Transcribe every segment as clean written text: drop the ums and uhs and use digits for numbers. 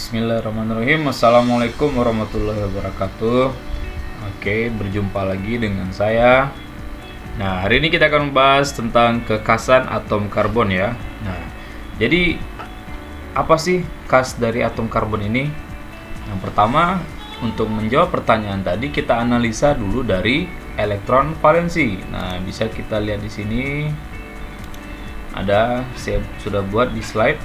Bismillahirrahmanirrahim. Assalamualaikum warahmatullahi wabarakatuh. Oke, berjumpa lagi dengan saya. Nah, hari ini kita akan membahas tentang kekhasan atom karbon ya. Nah, jadi apa sih khas dari atom karbon ini? Yang pertama, untuk menjawab pertanyaan tadi kita analisa dulu dari elektron valensi. Nah, bisa kita lihat di sini ada, saya sudah buat di slide.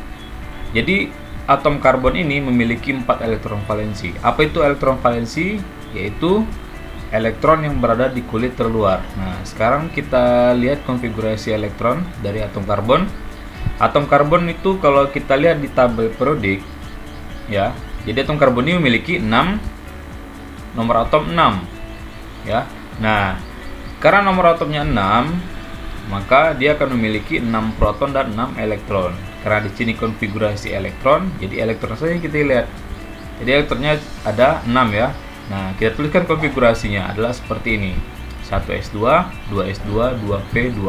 Jadi atom karbon ini memiliki 4 elektron valensi. Apa itu elektron valensi? Yaitu elektron yang berada di kulit terluar. Nah, sekarang kita lihat konfigurasi elektron dari atom karbon. Atom karbon itu kalau kita lihat di tabel periodik ya. Jadi atom karbon ini memiliki 6 nomor atom 6 ya. Nah, karena nomor atomnya 6, maka dia akan memiliki 6 proton dan 6 elektron. Karena di sini konfigurasi elektron, jadi elektron saja kita lihat. Jadi elektronnya ada 6 ya. Nah, kita tuliskan konfigurasinya adalah seperti ini. 1s2, 2s2, 2p2.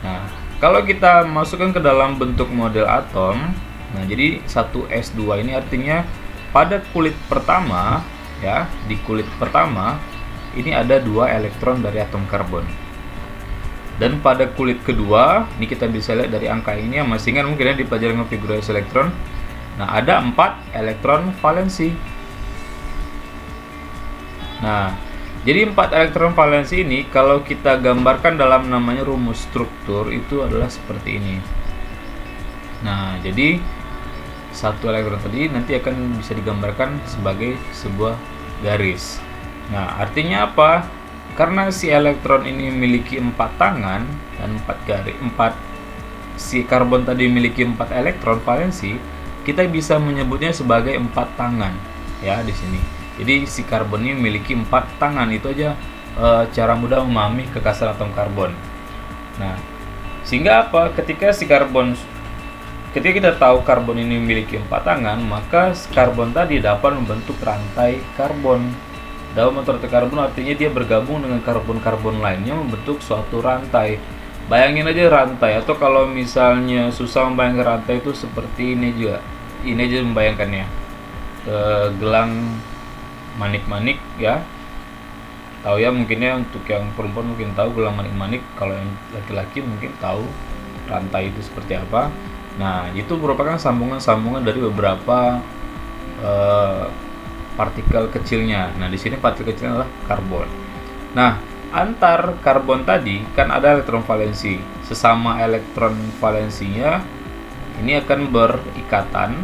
Nah, kalau kita masukkan ke dalam bentuk model atom, nah jadi 1s2 ini artinya pada kulit pertama ya, di kulit pertama ini ada 2 elektron dari atom karbon. Dan pada kulit kedua, ini kita bisa lihat dari angka ini yang masih ingat mungkin ya di pelajaran konfigurasi elektron. Nah, ada 4 elektron valensi. Nah, jadi 4 elektron valensi ini kalau kita gambarkan dalam namanya rumus struktur itu adalah seperti ini. Nah, jadi satu elektron tadi nanti akan bisa digambarkan sebagai sebuah garis. Nah, artinya apa? Karena si elektron ini memiliki 4 tangan dan 4 garis, si karbon tadi memiliki 4 elektron valensi, kita bisa menyebutnya sebagai 4 tangan ya di sini. Jadi si karbon ini memiliki 4 tangan. Itu aja cara mudah memahami kekhasan atom karbon. Nah, sehingga apa? Ketika kita tahu karbon ini memiliki 4 tangan, maka karbon tadi dapat membentuk rantai karbon. Dalam rantai karbon artinya dia bergabung dengan karbon-karbon lainnya membentuk suatu rantai. Bayangin aja rantai, atau kalau misalnya susah membayangkan rantai itu seperti ini juga. Ini aja membayangkannya. Gelang manik-manik ya. Tahu ya mungkin ya, untuk yang perempuan mungkin tahu gelang manik-manik, kalau yang laki-laki mungkin tahu rantai itu seperti apa. Nah, itu merupakan sambungan-sambungan dari beberapa partikel kecilnya. Nah, di sini partikel kecilnya adalah karbon. Nah, antar karbon tadi kan ada elektron valensi. Sesama elektron valensinya ini akan berikatan.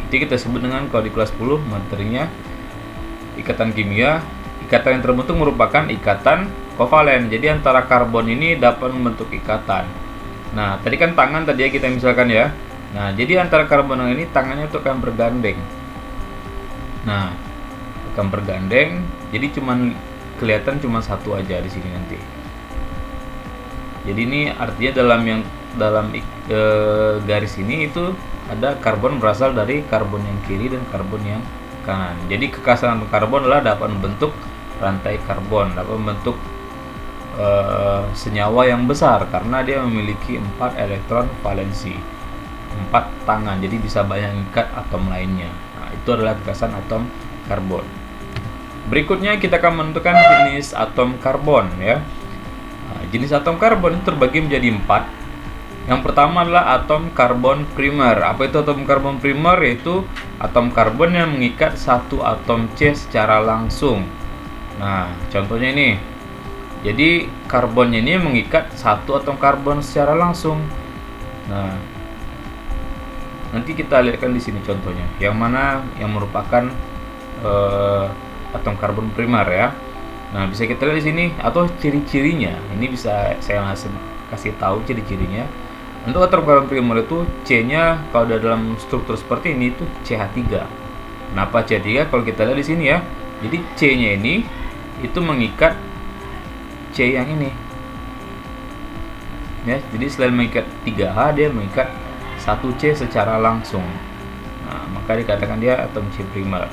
Itu kita sebut dengan, kalau di kelas 10 materinya ikatan kimia. Ikatan yang terbentuk merupakan ikatan kovalen. Jadi antara karbon ini dapat membentuk ikatan. Nah, tadi kan tangan tadi ya kita misalkan ya. Nah, jadi antara karbon ini tangannya itu akan bergandeng. Nah, akan bergandeng, jadi kelihatan cuma satu aja di sini nanti. Jadi ini artinya dalam garis ini itu ada karbon berasal dari karbon yang kiri dan karbon yang kanan. Jadi kekhasan karbon adalah dapat membentuk rantai karbon, dapat membentuk senyawa yang besar karena dia memiliki 4 elektron valensi, 4 tangan, jadi bisa banyak mengikat atom lainnya. Nah, itu adalah kekhasan atom karbon. Berikutnya kita akan menentukan jenis atom karbon ya. Nah, jenis atom karbon itu terbagi menjadi 4. Yang pertama adalah atom karbon primer. Apa itu atom karbon primer? Yaitu atom karbon yang mengikat satu atom C secara langsung. Nah, contohnya ini. Jadi karbonnya ini mengikat satu atom karbon secara langsung. Nah, nanti kita lihatkan di sini contohnya, yang mana yang merupakan atom karbon primer ya. Nah, bisa kita lihat di sini atau ciri-cirinya. Ini bisa saya kasih tahu ciri-cirinya. Untuk atom karbon primer itu C-nya kalau dalam struktur seperti ini itu CH3. Kenapa CH3? Kalau kita lihat di sini ya. Jadi C-nya ini itu mengikat C yang ini. Ya, jadi selain mengikat 3H, dia mengikat 1C secara langsung. Nah, maka dikatakan dia atom C primer.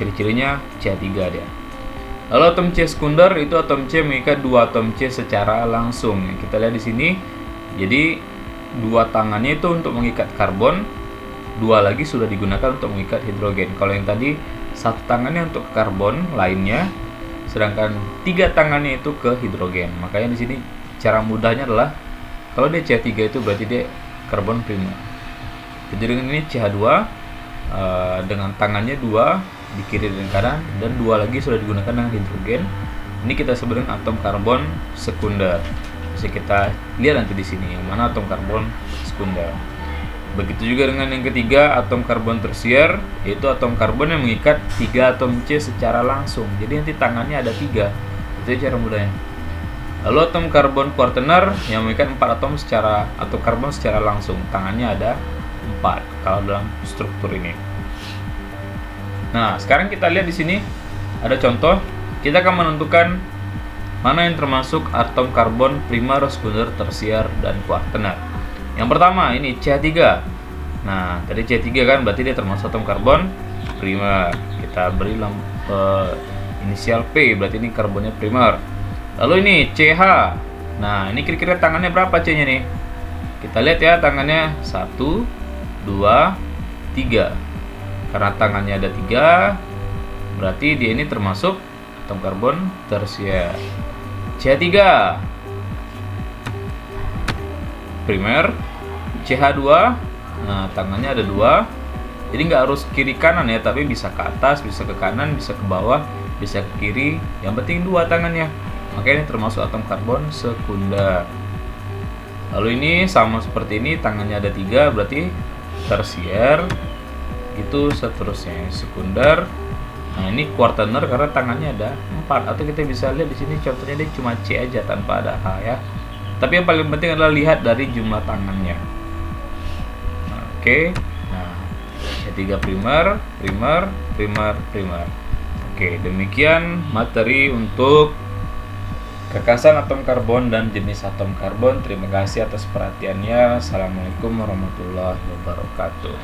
Ciri-cirinya CH3 dia. Lalu atom C sekunder itu atom C mengikat 2 atom C secara langsung. Kita lihat di sini. Jadi 2 tangannya itu untuk mengikat karbon, dua lagi sudah digunakan untuk mengikat hidrogen. Kalau yang tadi satu tangannya untuk karbon lainnya, sedangkan tiga tangannya itu ke hidrogen. Makanya di sini cara mudahnya adalah kalau dia CH3 itu berarti dia karbon primer. Jadi dengan ini CH2 dengan tangannya dua di kiri dan kanan, dan dua lagi sudah digunakan dengan hidrogen. Ini kita sebut dengan atom karbon sekunder. Bisa kita lihat nanti di sini yang mana atom karbon sekunder. Begitu juga dengan yang ketiga, atom karbon tersier, yaitu atom karbon yang mengikat 3 atom C secara langsung. Jadi nanti tangannya ada 3. Itu cara mudahnya. Lalu atom karbon kuartener yang mengikat 4 atom karbon secara langsung. Tangannya ada 4 kalau dalam struktur ini. Nah, sekarang kita lihat di sini ada contoh. Kita akan menentukan mana yang termasuk atom karbon primer, sekunder, tersier, dan kuartener. Yang pertama ini CH3. Nah, tadi CH3 kan berarti dia termasuk atom karbon primer. Kita beri inisial P, berarti ini karbonnya primer. Lalu ini CH. Nah, ini kira-kira tangannya berapa C-nya nih? Kita lihat ya, tangannya 1, 2, 3. Karena tangannya ada 3, berarti dia ini termasuk atom karbon tersier. CH3 primer, CH2, nah tangannya ada 2, jadi nggak harus kiri kanan ya, tapi bisa ke atas, bisa ke kanan, bisa ke bawah, bisa ke kiri, yang penting 2 tangannya. Makanya ini termasuk atom karbon sekunder. Lalu ini sama seperti ini, tangannya ada 3, berarti tersier, itu seterusnya sekunder. Nah ini kuartener karena tangannya ada 4, atau kita bisa lihat di sini contohnya dia cuma C aja tanpa ada H ya. Tapi yang paling penting adalah lihat dari jumlah tangannya. Nah, oke. Nah, C3 primer, primer, primer, primer. Oke, demikian materi untuk kekasan atom karbon dan jenis atom karbon. Terima kasih atas perhatiannya. Assalamualaikum warahmatullahi wabarakatuh.